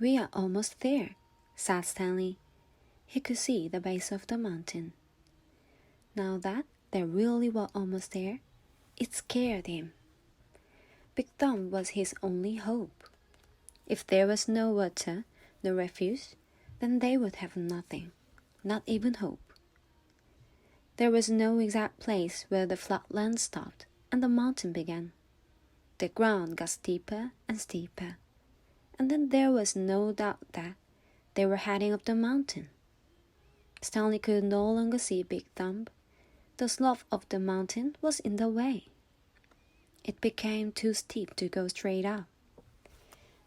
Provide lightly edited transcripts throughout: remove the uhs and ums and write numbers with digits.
"We are almost there," said Stanley. He could see the base of the mountain. Now that they really were almost there, it scared him. Big Thumb was his only hope. If there was no water, no refuge, then they would have nothing, not even hope. There was no exact place where the flatland stopped and the mountain began. The ground got steeper and steeper, and then there was no doubt that they were heading up the mountain. Stanley could no longer see Big Thumb. The slope of the mountain was in the way. It became too steep to go straight up.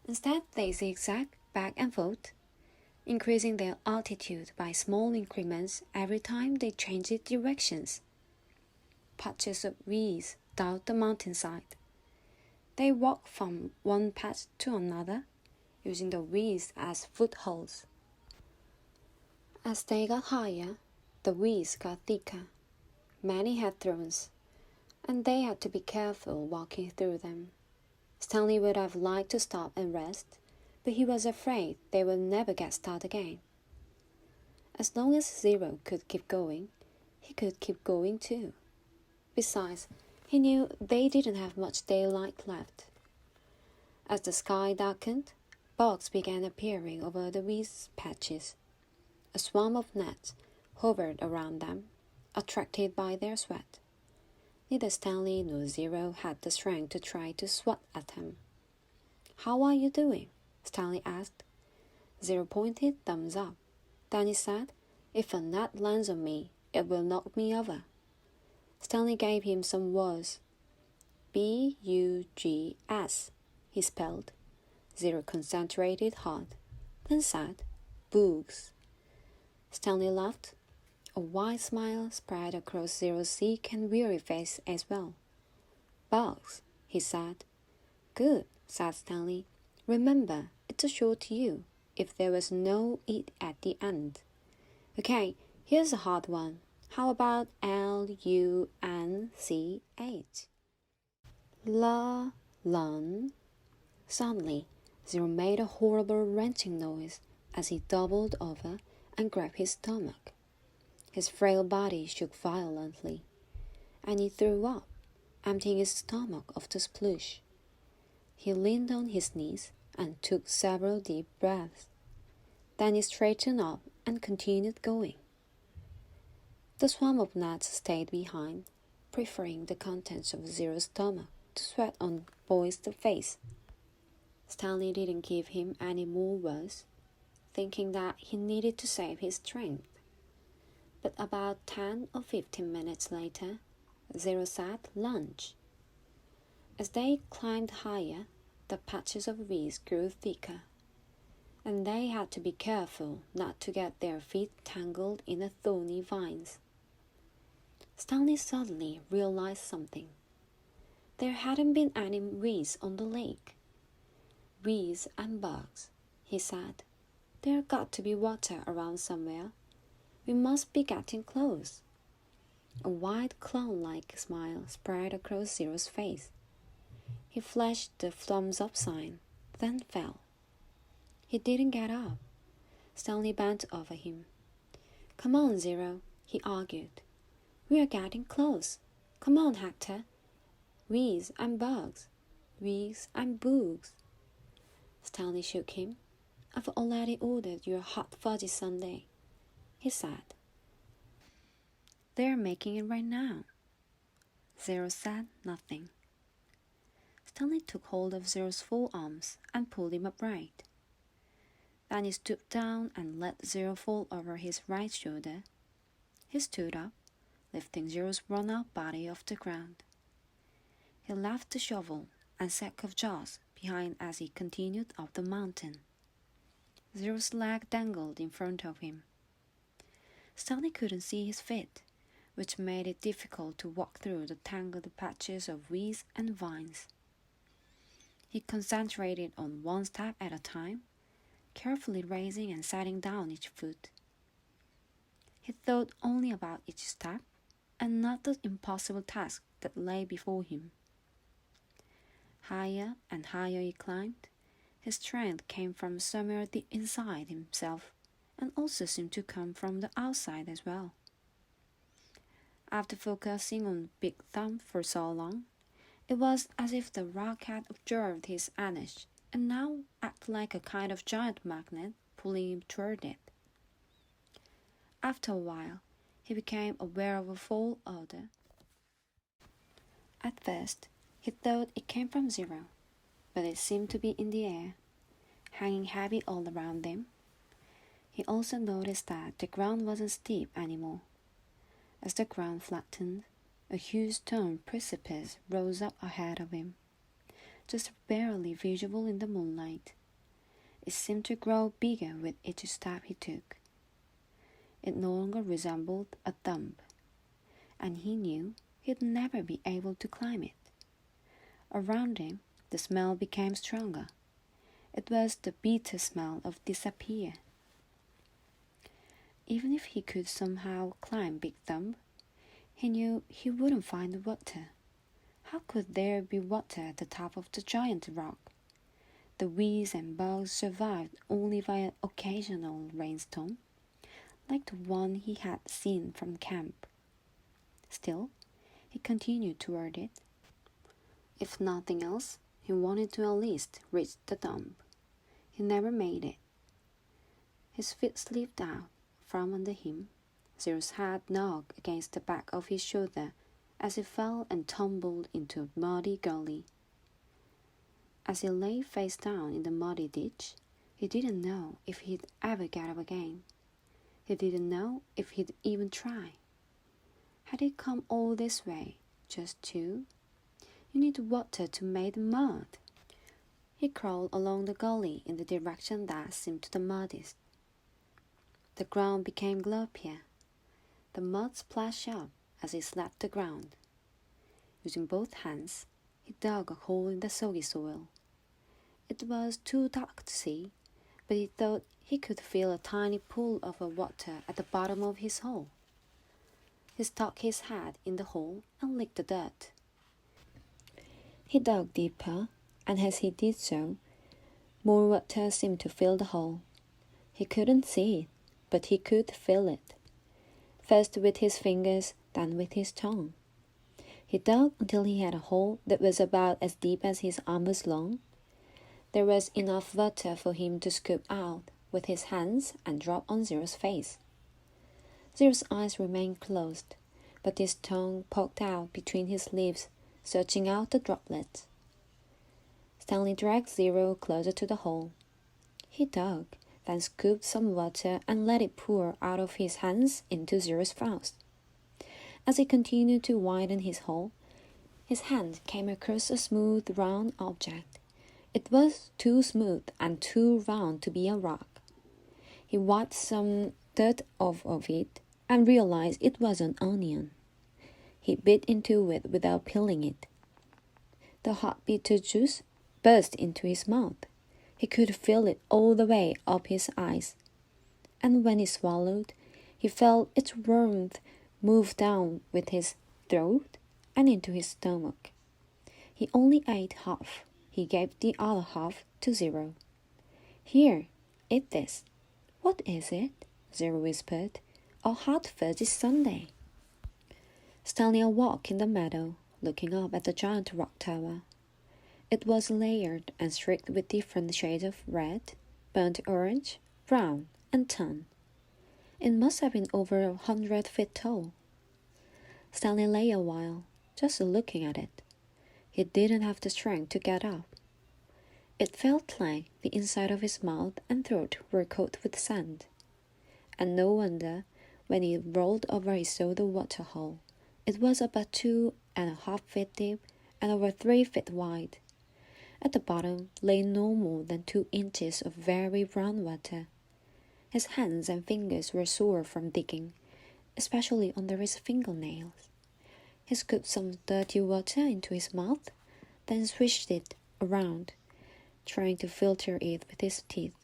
Instead, they zigzagged back and forth, increasing their altitude by small increments every time they changed directions. Patches of weeds dotted the mountainside. They walked from one patch to another, using the weeds as footholds. As they got higher, the weeds got thicker. Many had thorns, and they had to be careful walking through them. Stanley would have liked to stop and rest, but he was afraid they would never get started again. As long as Zero could keep going, he could keep going too. Besides, he knew they didn't have much daylight left. As the sky darkened, bugs began appearing over the weed patches. A swarm of gnats hovered around them, attracted by their sweat. Neither Stanley nor Zero had the strength to try to swat at them. "How are you doing?" Stanley asked. Zero pointed thumbs up. Then he said, "If a gnat lands on me, it will knock me over." Stanley gave him some words. "B-U-G-S," he spelled. Zero concentrated hard, then said, "Bugs." Stanley laughed. A wide smile spread across Zero's sick and weary face as well. "Bugs," he said. "Good," said Stanley. "Remember, it's a short U, if there was no E at the end. Okay, here's a hard one. How about L-U-N-C-H? Lun. Suddenly, Zero made a horrible wrenching noise as he doubled over and grabbed his stomach. His frail body shook violently, and he threw up, emptying his stomach of the sploosh. He leaned on his knees and took several deep breaths. Then he straightened up and continued going. The swarm of gnats stayed behind, preferring the contents of Zero's stomach to sweat on Boy's face. Stanley didn't give him any more words, thinking that he needed to save his strength. But about 10 or 15 minutes later, Zero said lunch. As they climbed higher, the patches of weeds grew thicker, and they had to be careful not to get their feet tangled in the thorny vines. Stanley suddenly realized something. There hadn't been any weeds on the lake. "Weeds and bugs," he said. "There got to be water around somewhere. We must be getting close." A wide clown-like smile spread across Zero's face. He flashed the thumbs up sign, then fell. He didn't get up. Stanley bent over him. "Come on, Zero," he argued. "We are getting close. Come on, Hector. Weeds and bugs. Weeds and bugs." Stanley shook him. "I've already ordered you a hot fudgy sundae," he said. "They're making it right now." Zero said nothing. Stanley took hold of Zero's forearms and pulled him upright. Then he stooped down and let Zero fall over his right shoulder. He stood up, lifting Zero's worn-out body off the ground. He left the shovel and sack of jaws behind as he continued up the mountain. Zero's leg dangled in front of him. Stanley couldn't see his feet, which made it difficult to walk through the tangled patches of weeds and vines. He concentrated on one step at a time, carefully raising and setting down each foot. He thought only about each step and not the impossible task that lay before him. Higher and higher he climbed, His strength came from somewhere deep inside himself, and also seemed to come from the outside as well. After focusing on Big Thumb for so long, it was as if the rock had observed his energy and now acted like a kind of giant magnet pulling him toward it. After a while, he became aware of a foul odor. At first, he thought it came from Zero, but it seemed to be in the air, hanging heavy all around him. He also noticed that the ground wasn't steep anymore. As the ground flattened, a huge stone precipice rose up ahead of him, just barely visible in the moonlight. It seemed to grow bigger with each step he took. It no longer resembled a dump, and he knew he'd never be able to climb it. Around him, the smell became stronger. It was the bitter smell of disappear. Even if he could somehow climb Big Thumb, he knew he wouldn't find the water. How could there be water at the top of the giant rock? The weeds and bugs survived only by an occasional rainstorm, like the one he had seen from camp. Still, he continued toward it. If nothing else, he wanted to at least reach the dump. He never made it. His feet slipped out from under him. Zero's head knocked against the back of his shoulder as he fell and tumbled into a muddy gully. As he lay face down in the muddy ditch, he didn't know if he'd ever get up again. He didn't know if he'd even try. Had he come all this way just to? You need water to make mud. He crawled along the gully in the direction that seemed the muddiest. The ground became gloppier. The mud splashed up as he slapped the ground. Using both hands, he dug a hole in the soggy soil. It was too dark to see, but he thought he could feel a tiny pool of water at the bottom of his hole. He stuck his head in the hole and licked the dirt. He dug deeper, and as he did so, more water seemed to fill the hole. He couldn't see it, but he could feel it, first with his fingers, then with his tongue. He dug until he had a hole that was about as deep as his arm was long. There was enough water for him to scoop out with his hands and drop on Zero's face. Zero's eyes remained closed, but his tongue poked out between his lips, searching out the droplets. Stanley dragged Zero closer to the hole. He dug, then scooped some water and let it pour out of his hands into Zero's mouth. As he continued to widen his hole, his hand came across a smooth, round object. It was too smooth and too round to be a rock. He wiped some dirt off of it and realized it was an onion. He bit into it without peeling it. The hot bitter juice burst into his mouth. He could feel it all the way up his eyes. And when he swallowed, he felt its warmth move down with his throat and into his stomach. He only ate half. He gave the other half to Zero. "Here, eat this." "What is it?" Zero whispered. "A hot fudgy sundae." Stanley awoke in the meadow, looking up at the giant rock tower. It was layered and streaked with different shades of red, burnt orange, brown, and tan. It must have been over 100 feet tall. Stanley lay a while, just looking at it. He didn't have the strength to get up. It felt like the inside of his mouth and throat were coated with sand. And no wonder, when he rolled over he saw the water hole. It was about 2.5 feet deep and over 3 feet wide. At the bottom lay no more than 2 inches of very brown water. His hands and fingers were sore from digging, especially under his fingernails. He scooped some dirty water into his mouth, then swished it around, trying to filter it with his teeth.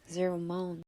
Zero moaned.